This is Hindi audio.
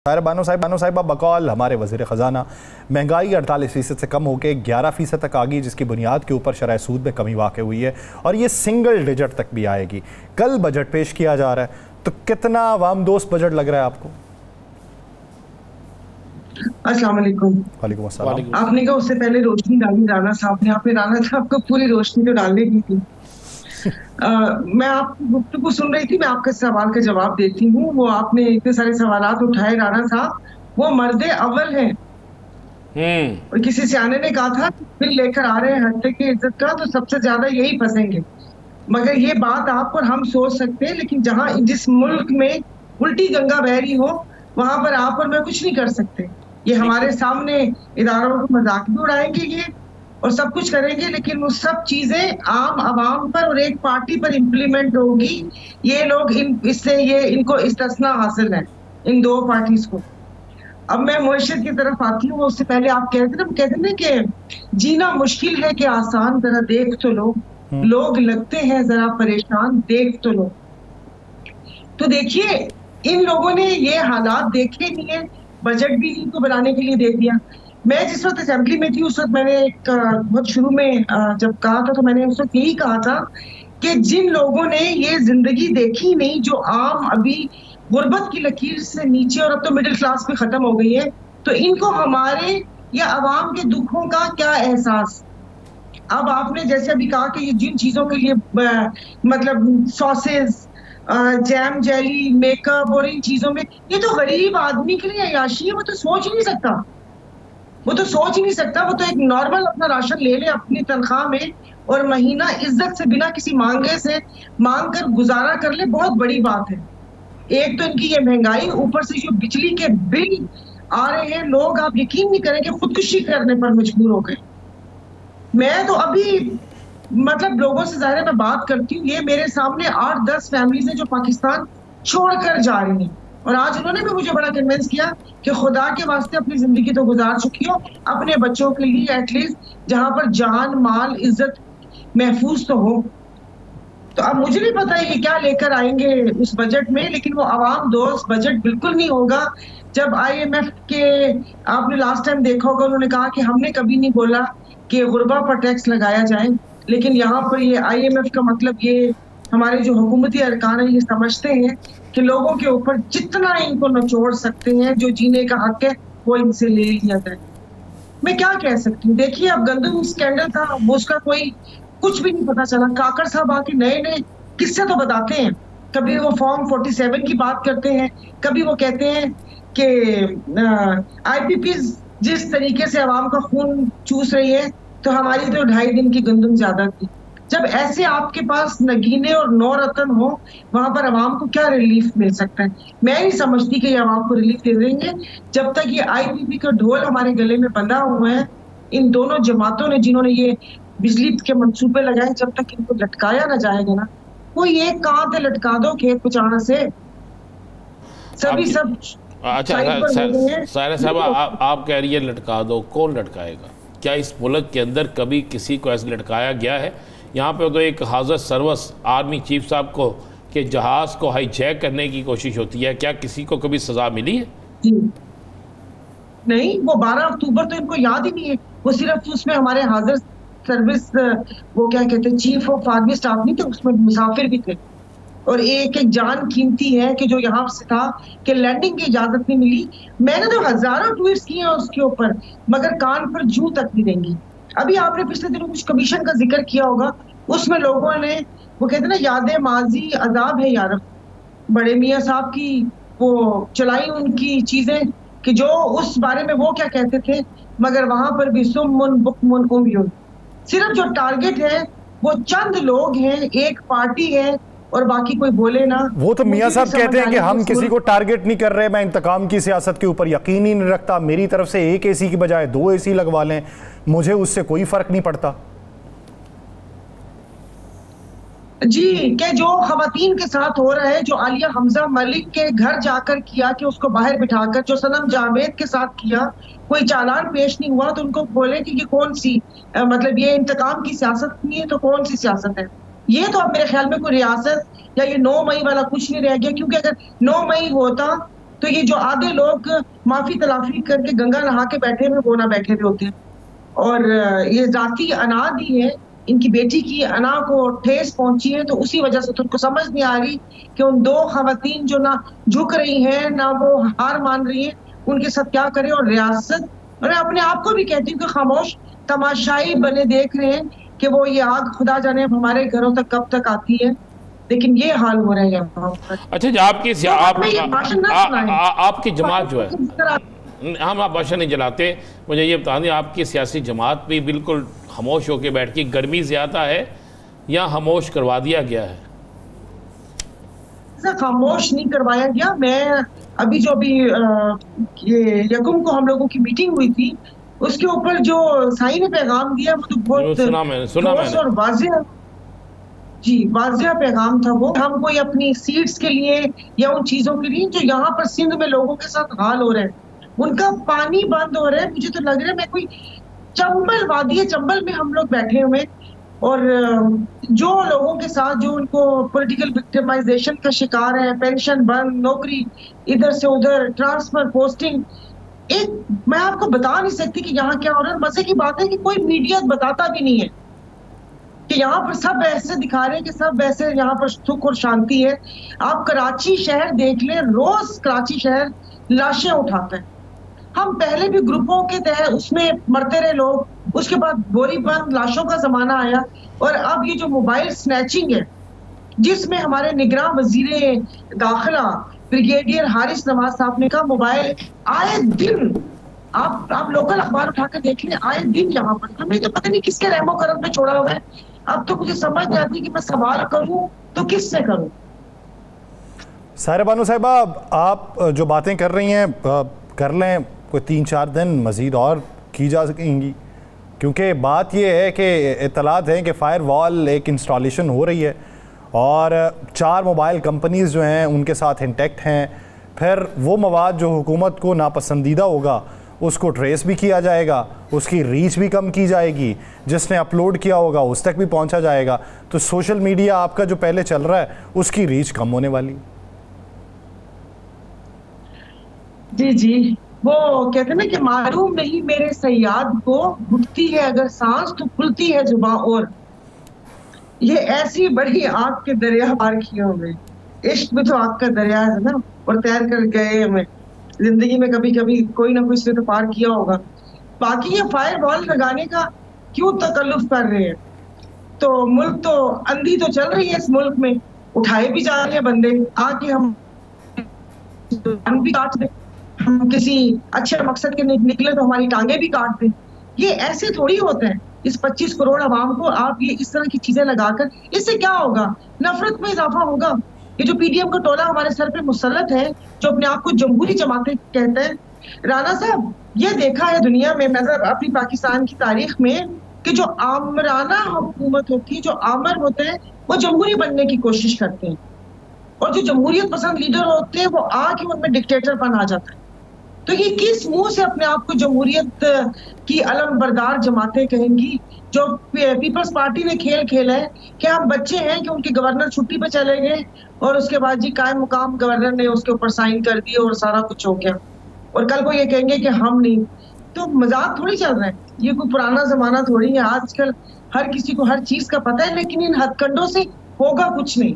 बानो साहिबा बकौल हमारे वज़ीर ख़जाना महंगाई 48% से कम होकर 11% तक आ गई, जिसकी बुनियाद के ऊपर शरह सूद में कमी वाक़ हुई है और ये सिंगल डिजिट तक भी आएगी। कल बजट पेश किया जा रहा है, तो कितना अवाम दोस्त बजट लग रहा है आपको? अस्सलाम वालेकुम। वालेकुम अस्सलाम। आपने कहा उससे पहले रोशनी डाली राना साहब ने, आपने राना साहब को पूरी रोशनी तो डालने की थी। मैं आपकी गुफ्तगू सुन रही थी, मैं आपके सवाल का जवाब देती हूँ। वो आपने इतने सारे सवालात उठाए राना साहब, वो मर्दे अव्वल हैं। और किसी सियाने ने कहा था बिल लेकर आ रहे हैं हत्ते की इज्जत का, तो सबसे ज्यादा यही फंसेंगे। मगर ये बात आप और हम सोच सकते हैं, लेकिन जिस मुल्क में उल्टी गंगा बह रही हो वहां पर आप और मैं कुछ नहीं कर सकते। ये हमारे सामने इदारों को मजाक भी उड़ाएंगे ये और सब कुछ करेंगे, लेकिन वो सब चीजें आम आवाम पर और एक पार्टी पर इम्प्लीमेंट होगी। ये लोग इनको इस्तेस्ना हासिल है इन दो पार्टीज को। अब मैं मुर्शिद की तरफ आती हूँ। उससे पहले आप कहते ना कि जीना मुश्किल है कि आसान, जरा देख तो लो, लोग लगते हैं जरा परेशान, देख तो लो। तो देखिए, इन लोगों ने ये हालात देखे नहीं है, बजट भी इनको बनाने के लिए दे दिया। मैं जिस वक्त असेंबली में थी उस वक्त मैंने एक बहुत शुरू में जब कहा था, तो मैंने उस वक्त यही कहा था कि जिन लोगों ने ये जिंदगी देखी नहीं, जो आम अभी गुर्बत की लकीर से नीचे और अब तो मिडिल क्लास भी खत्म हो गई है, तो इनको हमारे या अवाम के दुखों का क्या एहसास। अब आपने जैसे अभी कहा कि ये जिन चीजों के लिए मतलब सॉसेस, जैम, जेली, मेकअप और इन चीजों में, ये तो गरीब आदमी के लिए अयाशी है। वो तो सोच ही नहीं सकता, वो तो एक नॉर्मल अपना राशन ले ले अपनी तनख्वाह में और महीना इज्जत से बिना किसी मांगे से मांग कर गुजारा कर ले, बहुत बड़ी बात है। एक तो इनकी ये महंगाई, ऊपर से जो बिजली के बिल आ रहे हैं, लोग आप यकीन नहीं करेंगे खुदकुशी करने पर मजबूर हो गए। मैं तो अभी मतलब लोगों से ज़ाहिर मैं बात करती हूँ, ये मेरे सामने 8-10 फैमिलीज हैं जो पाकिस्तान छोड़कर जा रही हैं, और आज उन्होंने भी मुझे बड़ा कन्विंस किया कि खुदा के वास्ते अपनी जिंदगी तो गुजार चुकी हो, अपने बच्चों के लिए एटलीस्ट जहां पर जान माल इज्जत महफूज तो हो। तो अब मुझे नहीं पता ये क्या लेकर आएंगे उस बजट में, लेकिन वो आवाम दोस्त बजट बिल्कुल नहीं होगा। जब IMF के आपने लास्ट टाइम देखा होगा, उन्होंने कहा कि हमने कभी नहीं बोला कि गुरबा पर टैक्स लगाया जाए, लेकिन यहाँ पर ये IMF का मतलब ये हमारे जो हुकूमती अरकान है ये समझते हैं कि लोगों के ऊपर जितना इनको नचोड़ सकते हैं, जो जीने का हक है वो इनसे ले लिया जाए। मैं क्या कह सकती हूँ। देखिए, अब गंदम स्कैंडल था, वो उसका कोई कुछ भी नहीं पता चला। काकड़ साहब आके नए नए किस्से तो बताते हैं, कभी वो फॉर्म 47 की बात करते हैं, कभी वो कहते हैं कि IPP जिस तरीके से आवाम का खून चूस रही है, तो हमारी तो 2.5 दिन की गंदम ज्यादा थी। जब ऐसे आपके पास नगीने और 9 रतन हो, वहां पर आवाम को क्या रिलीफ मिल सकता है? मैं नहीं समझती कि ये आवाम को रिलीफ दे देंगे जब तक ये IPP का ढोल हमारे गले में बंधा हुआ है। इन दोनों जमातों ने जिन्होंने ये बिजली के मंसूबे लगाए, जब तक इनको लटकाया ना जाएगा ना, कोई एक कांध लटका दो खेत पचाना से, सभी सब। अच्छा सायरा साहब, आप कह रही है लटका दो, कौन लटकाएगा? क्या इस मुल्क के अंदर कभी किसी को ऐसे लटकाया गया है? यहाँ पे तो एक हाजर सर्वस आर्मी चीफ साहब को के जहाज को हाईजैक करने की कोशिश होती है, क्या किसी को कभी सजा मिली है? जी नहीं, वो 12 अक्टूबर तो इनको याद ही नहीं है। वो सिर्फ उसमें हमारे हाजर सर्विस वो क्या कहते हैं, चीफ ऑफ आर्मी स्टाफ नहीं थे, उसमें मुसाफिर भी थे। और एक जान कीमती है कि जो यहाँ से था कि लैंडिंग की इजाजत नहीं मिली। मैंने तो हजारों ट्वीट्स किए हैं उसके ऊपर, मगर कान पर जू तक नहीं देंगी। अभी आपने पिछले दिनों कुछ कमीशन का जिक्र किया होगा, उसमें लोगों ने वो कहते ना, यादें माजी अजाब है यार, बड़े मियाँ साहब की वो चलाई उनकी चीजें कि जो उस बारे में वो क्या कहते थे, मगर वहां पर भी सुम्मुन बुकमुन उम्युन। सिर्फ जो टारगेट है वो चंद लोग हैं, एक पार्टी है, और बाकी कोई बोले ना। वो तो मियाँ साहब कहते हैं कि हम किसी को टारगेट नहीं कर रहे, मैं इंतकाम की सियासत के ऊपर यकीन ही नहीं रखता, मेरी तरफ से एक AC की बजाय 2 AC लगवा लें, मुझे उससे कोई फर्क नहीं पड़ता। जी, कि जो खवातीन के साथ हो रहा है, जो आलिया हमजा मलिक के घर जाकर किया कि उसको बाहर बिठाकर, जो सनम जावेद के साथ किया, कोई चालान पेश नहीं हुआ, तो उनको बोले कि ये कौन सी मतलब ये इंतकाम की सियासत नहीं है, तो कौन सी सियासत है ये? तो अब मेरे ख्याल में कोई रियासत या ये 9 मई वाला कुछ नहीं रह गया, क्योंकि अगर 9 मई होता तो ये जो आधे लोग माफी तलाफी करके गंगा नहा के बैठे हुए वो ना बैठे हुए होते हैं। और ये जाति अनाद ही है, इनकी बेटी की अना को ठेस पहुंची है, तो उसी वजह से तो उनको समझ नहीं आ रही कि उन दो खवातीन जो ना झुक रही हैं ना वो हार मान रही हैं, उनके साथ क्या करें। और रियासत, और अपने आप को भी कहती हूँ कि खामोश तमाशाई बने देख रहे हैं कि वो ये आग खुदा जाने हमारे घरों तक कब तक आती है, लेकिन ये हाल हो रहे हैं। अच्छा जी, आपकी आपकी जमात जो है, हम आप भाषण नहीं जलाते, मुझे ये बता दें आपकी सियासी जमात भी बिल्कुल खामोश होकर बैठ के गर्मी ज़्यादा है या खामोश करवा दिया गया है? खामोश नहीं करवाया गया। मैं अभी जो अभी ये यकुम को हम लोगों की मीटिंग हुई थी, उसके ऊपर जो साई ने पैगाम दिया वो तो बहुत सुना मैंने। और वाज़ेह, जी वाज़ेह पैगाम था वो। हम कोई अपनी सीट्स के लिए या उन चीजों के लिए जो यहाँ पर सिंध में लोगों के साथ हाल हो रहे हैं, उनका पानी बंद हो रहा है। मुझे तो लग रहा है मैं कोई चंबल वादी चंबल में हम लोग बैठे हुए, और जो लोगों के साथ जो उनको पॉलिटिकल विक्टिमाइजेशन का शिकार है, पेंशन बंद, नौकरी इधर से उधर, ट्रांसफर, पोस्टिंग, एक मैं आपको बता नहीं सकती कि यहाँ क्या हो रहा है। मजे की बात है कि कोई मीडिया बताता भी नहीं है कि यहाँ पर सब ऐसे दिखा रहे हैं कि सब ऐसे यहाँ पर सुख और शांति है। आप कराची शहर देख लें, रोज कराची शहर लाशें उठाता है। हम पहले भी ग्रुपों के तहत उसमें मरते रहे लोग, उसके बाद बोरीबंद लाशों का जमाना आया, और अब ये जो मोबाइल स्नैचिंग है जिसमें हमारे निगरान वजीरे दाखिला ब्रिगेडियर हारिस नवाज साहब ने कहा मोबाइल आए दिन, आप लोकल अखबार उठाकर देख लें, आए दिन यहाँ पर। हमें तो पता नहीं किसके रहमो करम पे छोड़ा हुआ है। अब तो मुझे समझ नहीं आती कि मैं सवाल करूं तो किससे करूं। साहिरा बानो साहिबा, आप जो बातें कर रही हैं कर लें, कोई 3-4 दिन मज़ीद और की जा सकेंगी, क्योंकि बात यह है कि इत्तलात हैं कि फायर वॉल एक इंस्टॉलेशन हो रही है और 4 मोबाइल कंपनीज़ जो हैं उनके साथ इंटैक्ट हैं। फिर वो मवाद जो हुकूमत को नापसंदीदा होगा उसको ट्रेस भी किया जाएगा, उसकी रीच भी कम की जाएगी, जिसने अपलोड किया होगा उस तक भी पहुंचा जाएगा। तो सोशल मीडिया आपका जो पहले चल रहा है उसकी रीच कम होने वाली। जी जी, वो कहते हैं ना कि मालूम नहीं मेरे सयाद को, घुटती है अगर सांस तो खुलती है जुबां। और ये ऐसी बड़ी आग के दरिया पार किए हमें, इश्क भी तो आग का दरिया है ना, और तैर कर गए हमें जिंदगी में कभी कभी कोई ना कोई से तो पार किया होगा। बाकी ये फायर वॉल लगाने का क्यों तकल्लुफ कर रहे हैं? तो मुल्क तो अंधी तो चल रही है, इस मुल्क में उठाए भी जा रहे हैं बंदे आके, हम भी काट दें, हम किसी अच्छे मकसद के निकले तो हमारी टांगे भी काट दें। ये ऐसे थोड़ी होता है। इस 25 करोड़ आवाम को आप ये इस तरह की चीजें लगाकर, इससे क्या होगा? नफरत में इजाफा होगा। ये जो पीडीएम का टोला हमारे सर पे मुसल्लत है, जो अपने आप को जमहूरी जमातें कहते हैं, राना साहब ये देखा है दुनिया में, मतलब अपनी पाकिस्तान की तारीख में, कि जो आमराना हुकूमत होती है, जो आमर होते हैं, वो जमहूरी बनने की कोशिश करते हैं, और जो जमहूरियत पसंद लीडर होते हैं वो आके उनमें डिक्टेटरपन आ जाता है। तो ये किस मुंह से अपने आप को जमहूरियत की अलम बरदार जमातें कहेंगी? जो पीपल्स पार्टी ने खेल खेला है कि हम बच्चे हैं कि उनके गवर्नर छुट्टी पे चले गए और उसके बाद जी कायम मुकाम गवर्नर ने उसके ऊपर साइन कर दिए और सारा कुछ हो गया, और कल को ये कहेंगे कि हम नहीं। तो मजाक थोड़ी चल रहा है, ये कोई पुराना जमाना थोड़ी है। आजकल हर किसी को हर चीज का पता है, लेकिन इन हथकंडों से होगा कुछ नहीं।